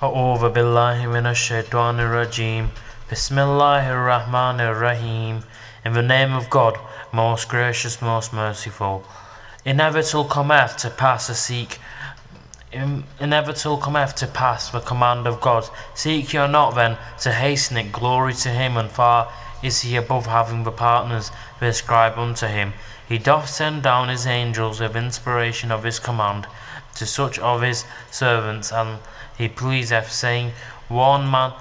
A'udhu billahi minash shaitanir rajim. Bismillahir rahmanir rahim. In the name of God, most gracious, most merciful. Inevitable cometh to pass the command of God. Seek ye not then to hasten it. Glory to him, and far is he above having the partners prescribed unto him. He doth send down his angels with inspiration of his command to such of his servants, and he pleaseth, saying, Warn man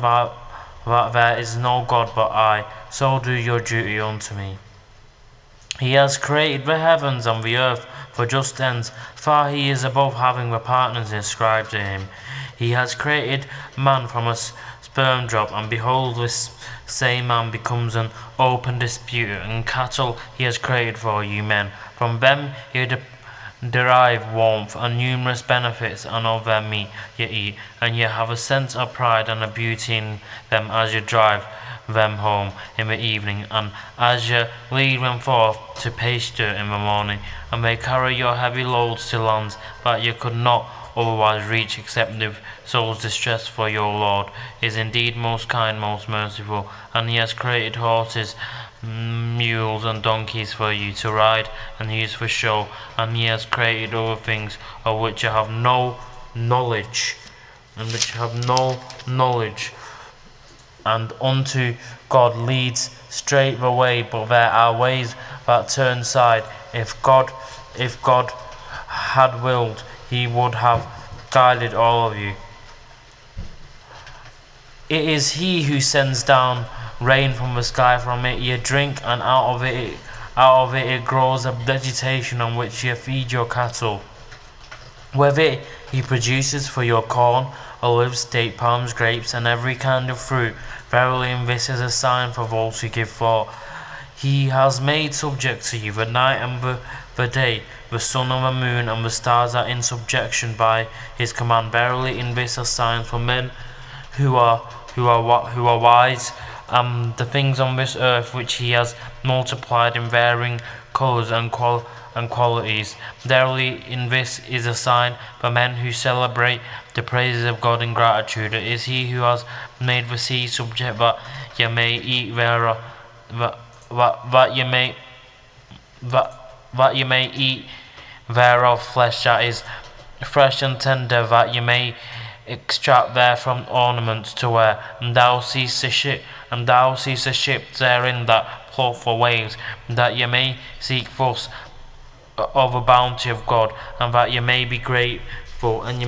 that there is no God but I, so do your duty unto me. He has created the heavens and the earth for just ends, far he is above having the partners ascribed to him. He has created man from a sperm drop, and behold, this same man becomes an open disputer, and cattle he has created for you men. From them he derive warmth and numerous benefits, and of their meat ye eat, and ye have a sense of pride and a beauty in them as ye drive them home in the evening, and as ye lead them forth to pasture in the morning, and they carry your heavy loads to lands that ye could not otherwise reach, except with souls distressed. For your Lord is indeed most kind, most merciful, and he has created horses, mules and donkeys for you to ride and use for show, and he has created other things of which you have no knowledge, and unto God leads straight the way, but there are ways that turn aside. If God had willed, he would have guided all of you. It is he who sends down rain from the sky. From it ye drink, and out of it grows a vegetation on which ye feed your cattle. With it he produces for your corn, olives, date palms, grapes, and every kind of fruit. Verily, and this is a sign for those who give thought. He has made subject to you the night and the day, the sun and the moon, and the stars are in subjection by his command. Verily, in this are signs for men who are wise. The things on this earth which he has multiplied in varying colours and qualities. Verily, in this is a sign for men who celebrate the praises of God in gratitude. It is he who has made the sea subject that ye may eat thereof, that ye may eat thereof flesh that is fresh and tender, that ye may extract therefrom ornaments to wear. And thou seest a ship therein that plough for waves, that ye may seek thus of the bounty of God, and that ye may be grateful, and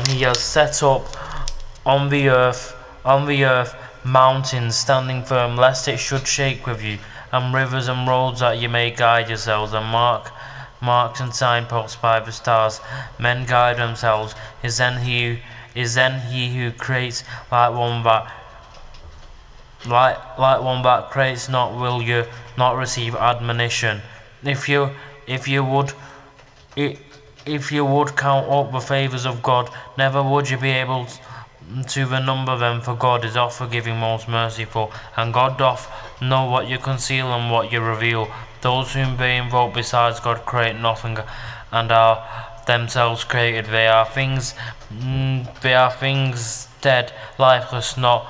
he has set up on the earth mountains standing firm, lest it should shake with you, and rivers and roads that ye may guide yourselves, and marks and signposts by the stars men guide themselves. Is then he who creates like one that creates not. Will you not receive admonition? If you would count up the favours of God, never would you be able to the number them, for God is oft forgiving, most merciful, and God doth know what you conceal and what you reveal. Those whom they invoke besides God create nothing, and are themselves created. They are things dead, lifeless, nor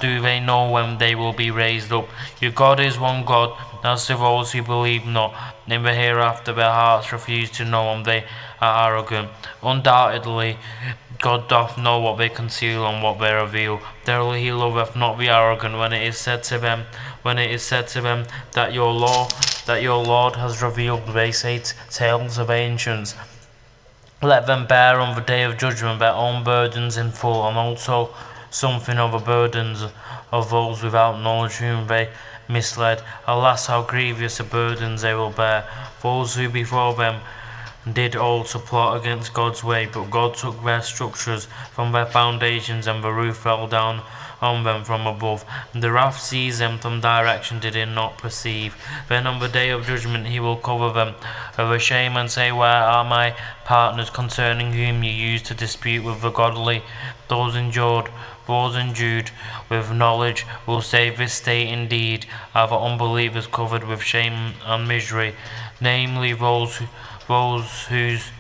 do they know when they will be raised up. Your God is one God. As to those who believe not in the hereafter, their hearts refuse to know, and they are arrogant. Undoubtedly, God doth know what they conceal and what they reveal. Verily, he loveth not the arrogant. When it is said to them that your Lord has revealed, they say tales of ancients. Let them bear on the day of judgment their own burdens in full, and also something of the burdens of those without knowledge whom they misled. Alas, how grievous the burdens they will bear! Those who before them did also plot against God's way, but God took their structures from their foundations, and the roof fell down on them from above. The wrath seized them from direction they did not perceive. Then on the day of judgment he will cover them with shame, and say, Where are my partners concerning whom you used to dispute with the godly? Those endued with knowledge will say, This state indeed are the unbelievers covered with shame and misery, namely those whose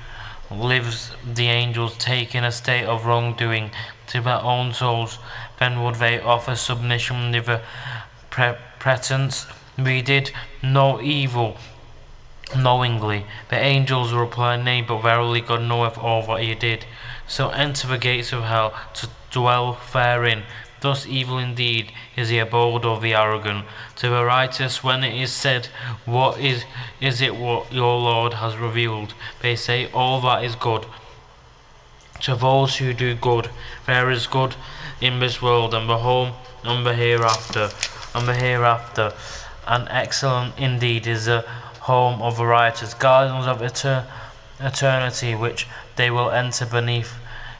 lives the angels take in a state of wrongdoing to their own souls, then would they offer submission with a pretense? We did no evil knowingly. The angels replied, Nay, but verily God knoweth all that ye did. So enter the gates of hell to dwell therein. Thus evil indeed is the abode of the arrogant. To the righteous, when it is said, What is it what your Lord has revealed? They say, All that is good. To those who do good, there is good in this world and the home and the hereafter. And excellent indeed is the home of the righteous, gardens of eternity which they will enter beneath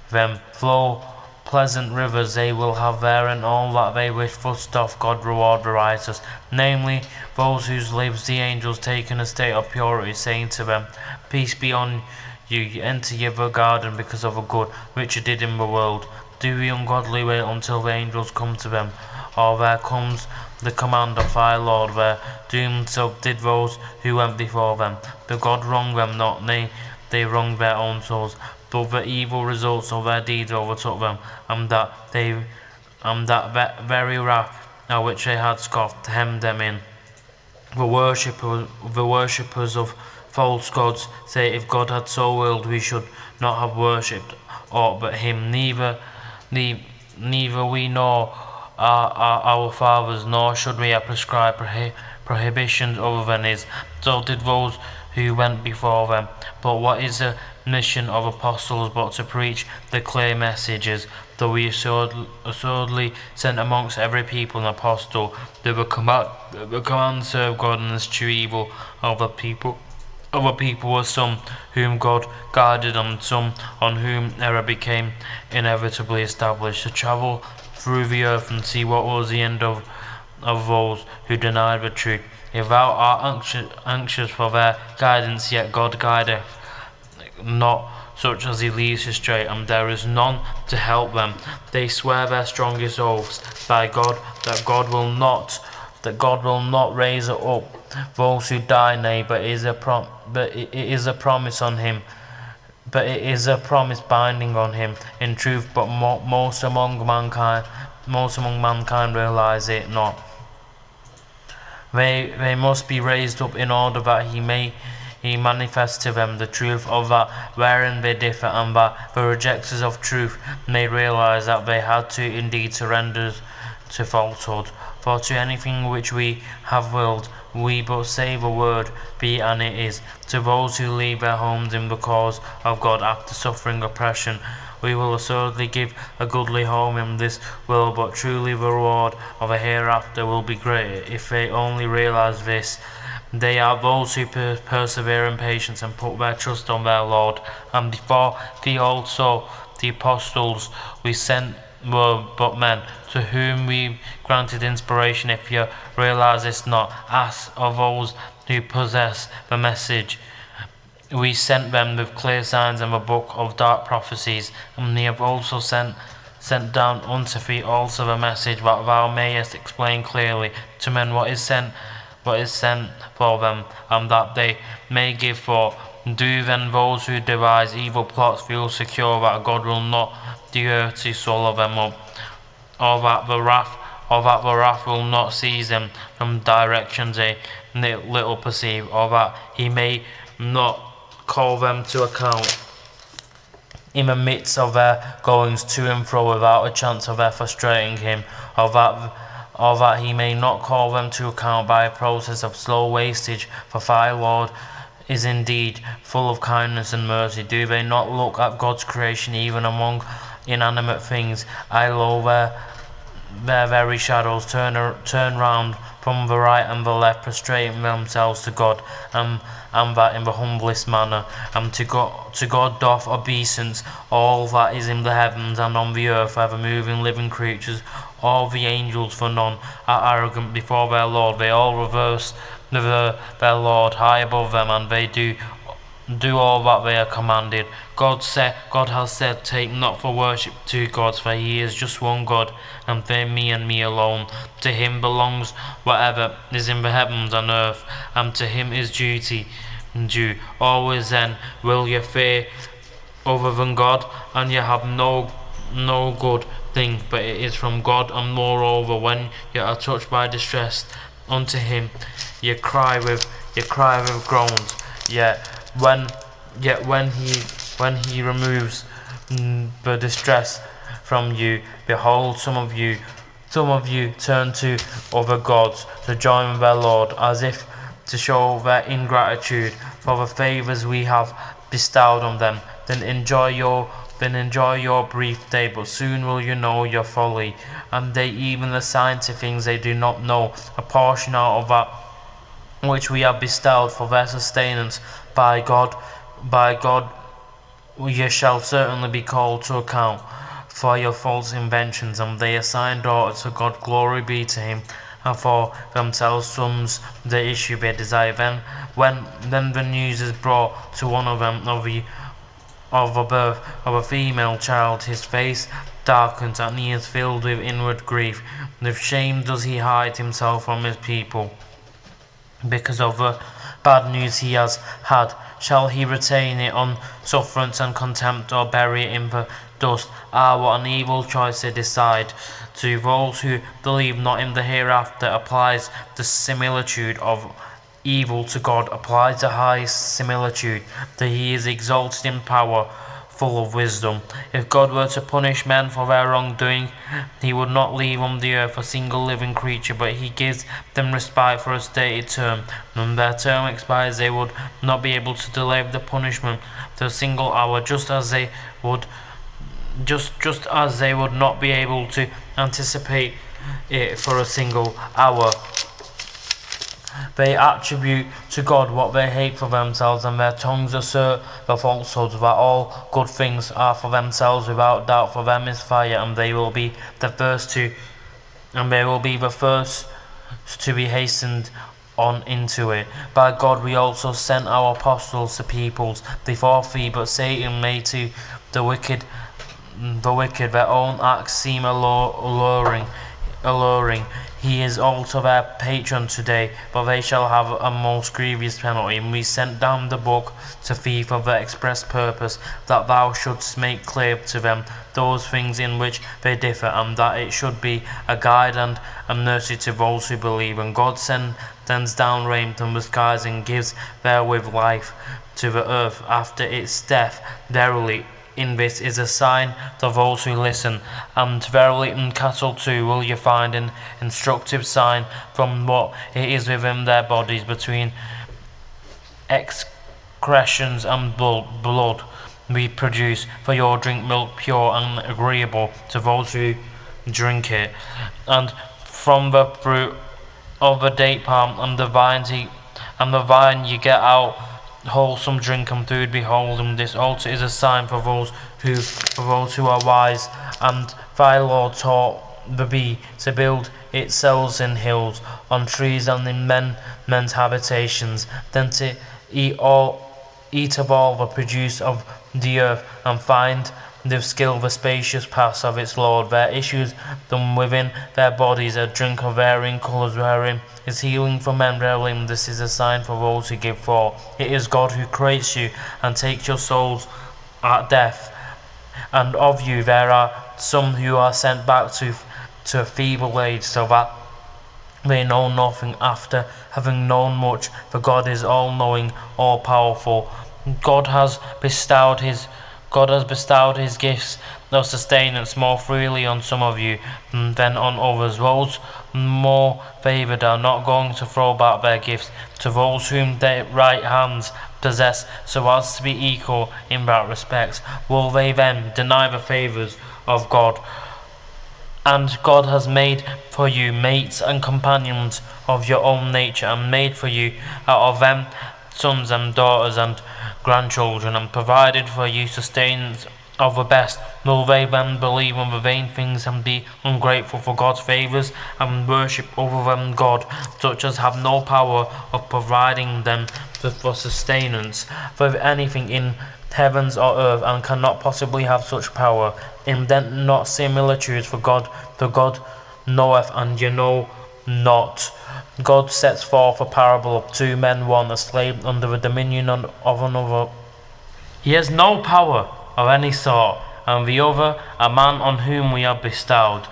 them. Flow pleasant rivers they will have there, and all that they wish. First off, God reward the righteous, namely those whose lives the angels take in a state of purity, saying to them, Peace be on you, enter ye the garden because of the good which you did in the world. Do the ungodly wait until the angels come to them? Or there comes the command of thy Lord, their doom so did those who went before them. But God wronged them not, nay, they wronged their own souls. But the evil results of their deeds overtook them, and that very wrath at which they had scoffed hemmed them in. The worshippers of false gods say, If God had so willed, we should not have worshipped aught but Him. Neither we nor our fathers, nor should we have prescribed prohibitions other than His. So did those who went before them. But what is the mission of apostles but to preach the clear messages? Though we assuredly sent amongst every people an apostle, the command serve God and eschew evil of the people. Other people were some whom God guided, and some on whom error became inevitably established, to travel through the earth and see what was the end of those who denied the truth. If thou art anxious for their guidance, yet God guideth not such as He leads astray, and there is none to help them. They swear their strongest oaths by God that God will not raise up those who die, nay, but it is a promise on Him. But it is a promise binding on Him in truth, but most among mankind realize it not. They must be raised up in order that He manifest to them the truth of that wherein they differ, and that the rejectors of truth may realize that they had to indeed surrender to falsehood. For to anything which we have willed, we but say the word, be and it is. To those who leave their homes in the cause of God after suffering oppression, we will assuredly give a goodly home in this world, but truly the reward of a hereafter will be greater if they only realize this. They are those who persevere in patience and put their trust on their Lord. And before thee also the apostles we sent were but men, to whom we granted inspiration. If you realize this not, ask of those who possess the message. We sent them with clear signs and the book of dark prophecies, and they have also sent down unto thee also the message, that thou mayest explain clearly to men what is sent for them, and that they may give thought. Do then those who devise evil plots feel secure that God will not the earth to swallow them up, or that the wrath will not seize them from directions they little perceive, or that He may not call them to account in the midst of their goings to and fro without a chance of their frustrating Him, or that He may not call them to account by a process of slow wastage. For thy Lord is indeed full of kindness and mercy. Do they not look at God's creation, even among inanimate things? I lo, their very shadows turn round from the right and the left, prostrating themselves to God, and that in the humblest manner. And to God doth obeisance all that is in the heavens and on the earth, whether moving living creatures, all the angels, for none are arrogant before their Lord. They all reverse their Lord high above them, and they do all that they are commanded. God has said, Take not for worship two gods, for He is just one God, and fear me and me alone. To Him belongs whatever is in the heavens and earth, and to Him is duty due. Always then will you fear other than God, and you have no good thing, but it is from God. And moreover, when you are touched by distress unto him, you cry with groans. Yet when when he removes the distress from you, behold, some of you turn to other gods to join with their Lord, as if to show their ingratitude for the favours we have bestowed on them. Then enjoy your brief day, but soon will you know your folly, and they even assign to things they do not know a portion out of that which we have bestowed for their sustenance. By God, ye shall certainly be called to account for your false inventions, and they assign daughters to God. Glory be to him, and for themselves sons the issue they desire. Then the news is brought to one of them of the birth of a female child. His face darkens, and he is filled with inward grief. With shame does he hide himself from his people, because of the bad news he has had. Shall he retain it on sufferance and contempt, or bury it in the dust? Ah, what an evil choice they decide! To those who believe not in the hereafter applies the similitude of evil. To God applies the highest similitude, that he is exalted in power, full of wisdom. If God were to punish men for their wrongdoing, he would not leave on the earth a single living creature, but he gives them respite for a stated term. When their term expires, they would not be able to delay the punishment to a single hour, just as they would not be able to anticipate it for a single hour. They attribute to God what they hate for themselves, and their tongues assert the falsehood that all good things are for themselves. Without doubt, for them is fire, and they will be the first to be hastened on into it. By God, we also sent our apostles to peoples before thee, but Satan made to the wicked their own acts seem alluring. He is also their patron today, but they shall have a most grievous penalty. And we sent down the book to thee for the express purpose that thou shouldst make clear to them those things in which they differ, and that it should be a guide and a mercy to those who believe. And God sends down rain from the skies, and gives therewith life to the earth after its death. Verily, in this is a sign to those who listen, and verily in cattle too will you find an instructive sign from what it is within their bodies, between excretions and blood we produce for your drink milk pure and agreeable to those who drink it. And from the fruit of the date palm and the vine you get out wholesome drink and food. Behold, and this altar is a sign for those who are wise. And thy Lord taught the bee to build its cells in hills, on trees, and in men's habitations, then to eat of all the produce of the earth, and find with skill the spacious paths of its Lord. There issues them within their bodies a drink of varying colours, wherein is healing for men. Verily, this is a sign for those who give for it is God who creates you and takes your souls at death. And of you there are some who are sent back to a feeble age, so that they know nothing after having known much. For God is all-knowing, all-powerful. God has bestowed his gifts of sustenance more freely on some of you than on others. Those more favoured are not going to throw back their gifts to those whom their right hands possess, so as to be equal in that respect. Will they then deny the favours of God? And God has made for you mates and companions of your own nature, and made for you out of them sons and daughters and grandchildren, and provided for you sustenance of the best. Will they then believe on the vain things, and be ungrateful for God's favours, and worship other than God, such as have no power of providing them for sustenance for anything in heavens or earth, and cannot possibly have such power? Invent not similitudes, for God knoweth, and you know not. God sets forth a parable of two men, one a slave under the dominion of another. He has no power of any sort, and the other a man on whom we have bestowed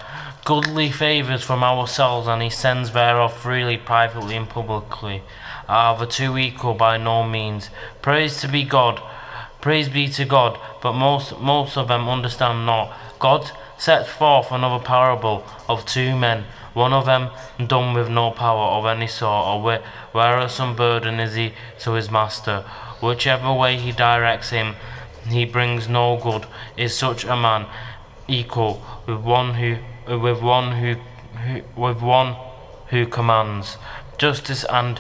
goodly favours from ourselves, and he sends thereof freely, privately and publicly. Are the two equal? By no means. Praise be to God, but most of them understand not. God sets forth another parable of two men, one of them done with no power of any sort, or wearisome burden is he to his master. Whichever way he directs him, he brings no good. Is such a man equal with one who commands justice and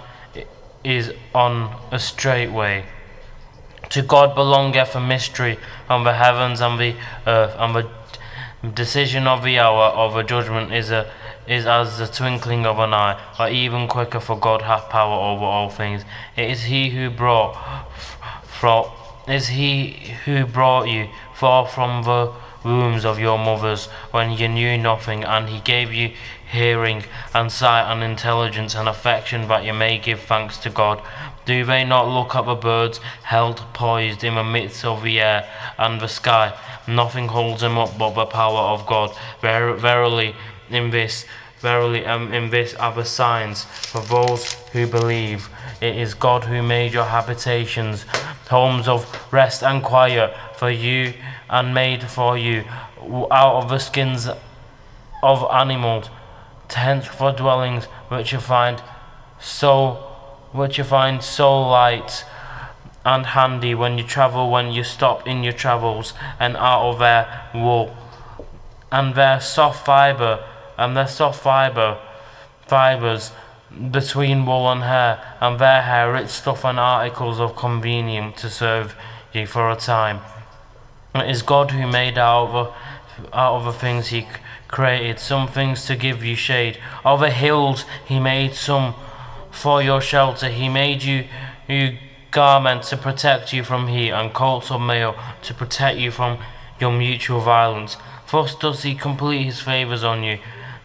is on a straight way? To God belongeth a mystery on the heavens and the earth, and the decision of the hour of the judgment is as the twinkling of an eye, or even quicker, for God hath power over all things. It is he who brought you forth from the wombs of your mothers, when you knew nothing, and he gave you hearing and sight and intelligence and affection, that you may give thanks to God. Do they not look at the birds held poised in the midst of the air and the sky? Nothing holds them up but the power of God. Verily in this are the signs for those who believe. It is God who made your habitations, homes of rest and quiet for you, and made for you out of the skins of animals tents for dwellings, which you find so light and handy when you travel, when you stop in your travels, and out of their wool and their soft fibers between wool and hair, and their hair rich stuff and articles of convenience to serve ye for a time. It is God who made out of the things he created some things to give you shade. Of the hills he made some for your shelter. He made you garments to protect you from heat, and coats of mail to protect you from your mutual violence. Thus does he complete his favours on you,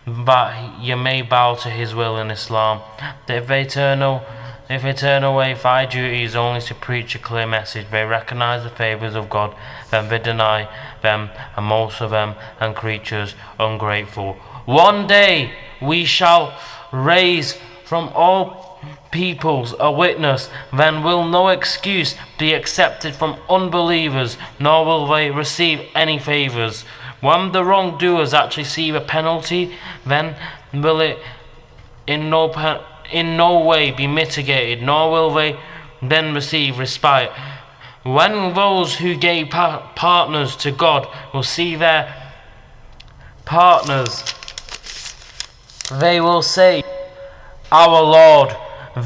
that you may bow to his will in Islam. If they turn away, thy duty is only to preach a clear message. They recognise the favours of God, then they deny them, and most of them and creatures ungrateful. One day we shall raise from all peoples a witness, then will no excuse be accepted from unbelievers, nor will they receive any favours. When the wrongdoers actually receive a penalty, then will it in no way be mitigated, nor will they then receive respite. When those who gave partners to God will see their partners, they will say, Our Lord,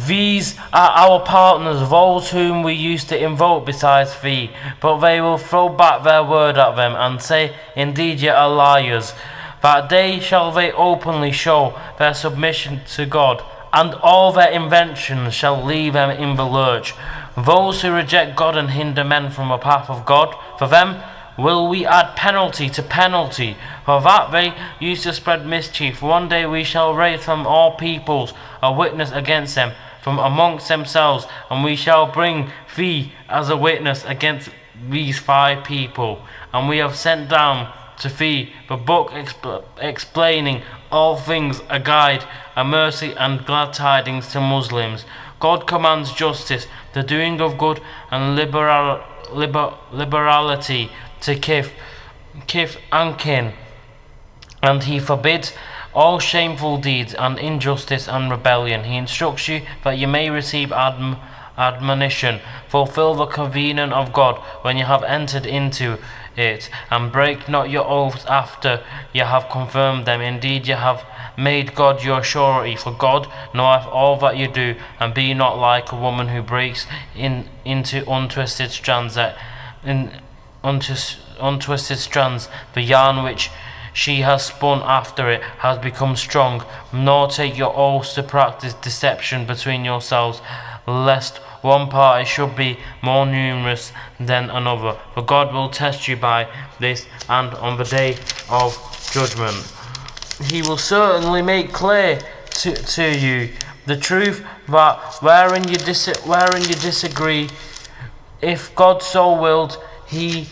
these are our partners, those whom we used to invoke besides thee. But they will throw back their word at them, and say, Indeed ye are liars. That day shall they openly show their submission to God, and all their inventions shall leave them in the lurch. Those who reject God and hinder men from the path of God, for them will we add penalty to penalty, for that they used to spread mischief. One day we shall raise from all peoples a witness against them from amongst themselves, and we shall bring thee as a witness against these 5 people. And we have sent down to thee the book explaining all things, a guide, a mercy and glad tidings to Muslims. God commands justice, the doing of good, and liberality to kith and kin, and he forbids all shameful deeds and injustice and rebellion. He instructs you that you may receive admonition. Fulfill the covenant of God when you have entered into it, and break not your oaths after you have confirmed them. Indeed, you have made God your surety, for God knoweth all that you do. And be not like a woman who breaks into untwisted strands, the yarn which she has spun after it has become strong. Nor take your oaths to practice deception between yourselves, lest one party should be more numerous than another. For God will test you by this, and on the day of judgment he will certainly make clear to you the truth, that wherein you disagree, if God so willed, he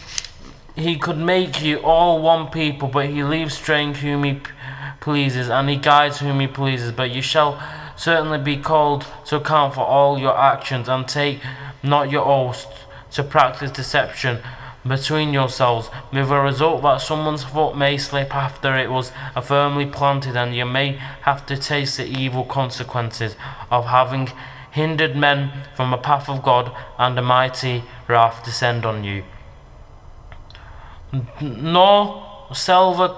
He could make you all one people, but he leaves straying whom he pleases, and he guides whom he pleases. But you shall certainly be called to account for all your actions, and take not your oaths to practice deception between yourselves, with a result that someone's foot may slip after it was firmly planted, and you may have to taste the evil consequences of having hindered men from the path of God, and a mighty wrath descend on you. Nor sell the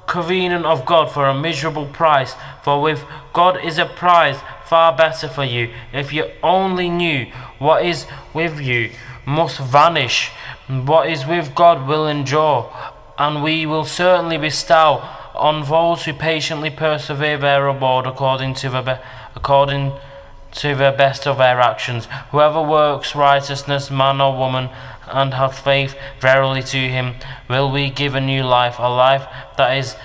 covenant of God for a miserable price, for with God is a prize far better for you. If you only knew what is with you must vanish, what is with God will endure, and we will certainly bestow on those who patiently persevere their reward according to the best of their actions. Whoever works righteousness, man or woman, and hath faith verily to him, will we give a new life, a life that is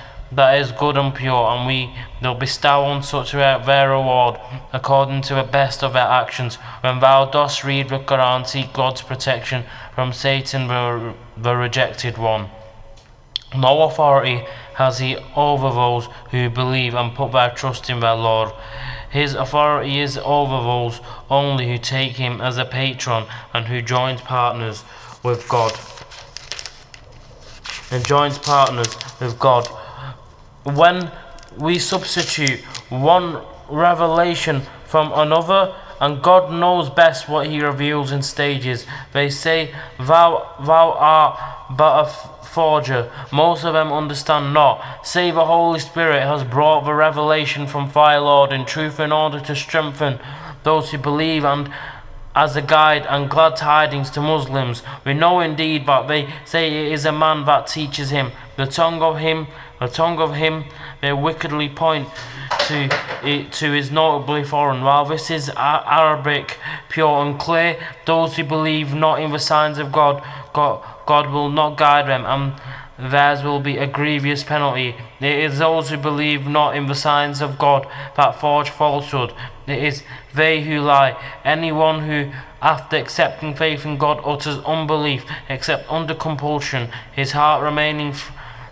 good and pure, and we will bestow on such their reward according to the best of their actions. When thou dost read the Quran, seek God's protection from Satan, the rejected one. No authority has he over those who believe and put their trust in their Lord. His authority is over those only who take him as a patron and who joins partners with God. When we substitute one revelation from another, and God knows best what he reveals in stages, they say, Thou art but a forger. Most of them understand not. Say the Holy Spirit has brought the revelation from thy Lord in truth, in order to strengthen those who believe, and as a guide and glad tidings to Muslims. We know indeed that they say it is a man that teaches him. The tongue of him they wickedly point to is notably foreign. While this is Arabic, pure and clear, those who believe not in the signs of God will not guide them, and theirs will be a grievous penalty. It is those who believe not in the signs of God that forge falsehood. It is they who lie. Anyone who, after accepting faith in God, utters unbelief, except under compulsion, his heart remaining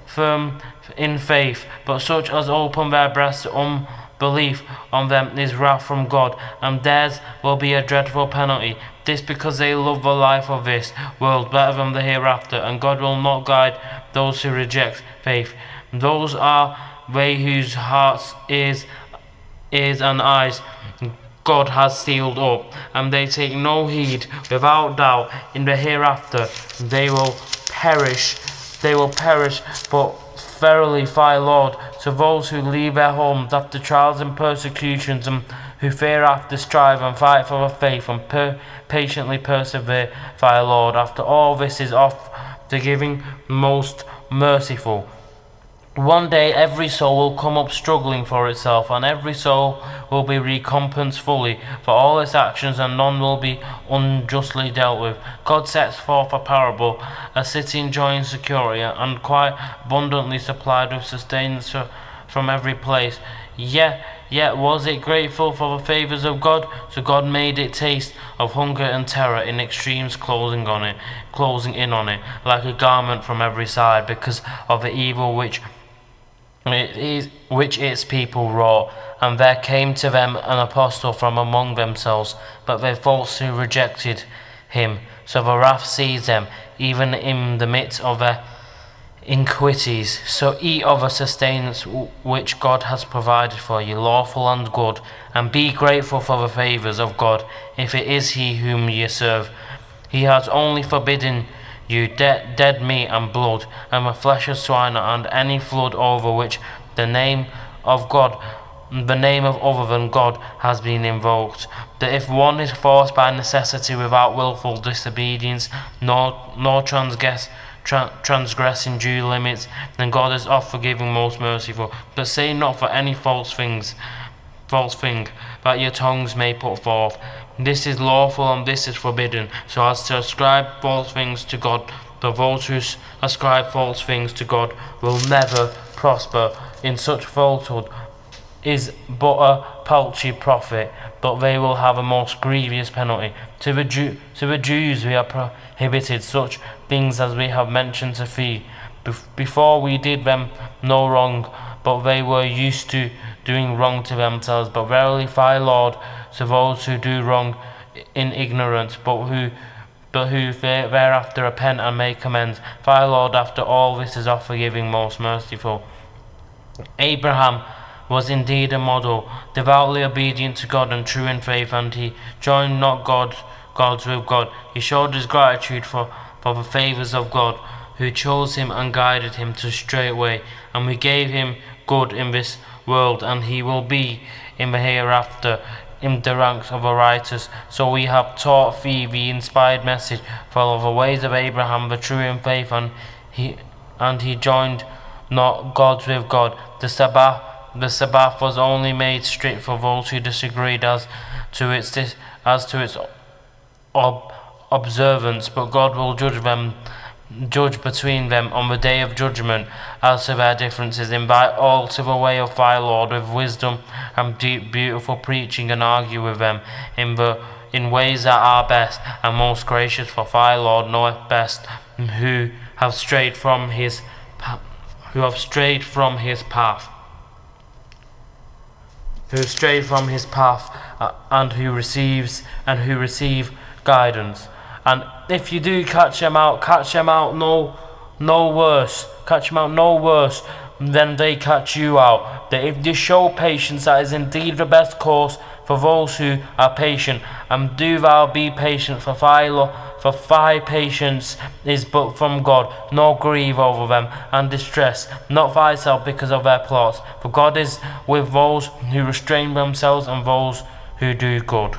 firm in faith, but such as open their breasts to unbelief, on them is wrath from God, and theirs will be a dreadful penalty. This because they love the life of this world better than the hereafter, and God will not guide those who reject faith. Those are they whose hearts, ears and eyes God has sealed up, and they take no heed. Without doubt, in the hereafter they will perish. But verily, thy Lord, to those who leave their homes after trials and persecutions, and who fear after strive and fight for the faith, and patiently persevere, thy Lord, after all this is off the giving, most merciful. One day every soul will come up struggling for itself, and every soul will be recompensed fully for all its actions, and none will be unjustly dealt with. God sets forth a parable: a city enjoying security and quite abundantly supplied with sustenance from every place. Yet was it grateful for the favours of God? So God made it taste of hunger and terror in extremes, closing in on it like a garment from every side, because of the evil which its people wrought. And there came to them an apostle from among themselves, but they falsely rejected him. So the wrath seized them, even in the midst of their iniquities. So eat of the sustenance which God has provided for you, lawful and good, and be grateful for the favours of God, if it is he whom ye serve. He has only forbidden you dead meat and blood, and the flesh of swine, and any flood over which the name of other than God has been invoked. That if one is forced by necessity without wilful disobedience, nor transgressing due limits, then God is oft forgiving, most merciful. But say not for any false thing that your tongues may put forth. This is lawful and this is forbidden, so as to ascribe false things to God. But those who ascribe false things to God will never prosper. In such falsehood is but a paltry profit, but they will have a most grievous penalty. To the Jews we have prohibited such things as we have mentioned to thee, before we did them no wrong, but they were used to doing wrong to themselves. But verily thy Lord to those who do wrong in ignorance, but who thereafter repent and make amends. Thy Lord after all this is forgiving, most merciful. Abraham was indeed a model, devoutly obedient to God and true in faith, and he joined not gods with God. He showed his gratitude for the favours of God, who chose him and guided him to straight way, and we gave him good in this world, and he will be in the hereafter in the ranks of the righteous. So we have taught thee the inspired message, follow the ways of Abraham, the true in faith, and he joined not gods with God. The Sabbath was only made strict for those who disagreed as to its observance, but God will judge between them on the day of judgment as to their differences. Invite all to the way of thy Lord with wisdom and beautiful preaching, and argue with them in ways that are best and most gracious, for thy Lord knoweth best who have strayed from his path, and who receive guidance. And if you do catch them out no worse than they catch you out. That if you show patience, that is indeed the best course for those who are patient. And do thou be patient, for thy patience is but from God. Nor grieve over them, and distress not thyself because of their plots. For God is with those who restrain themselves and those who do good.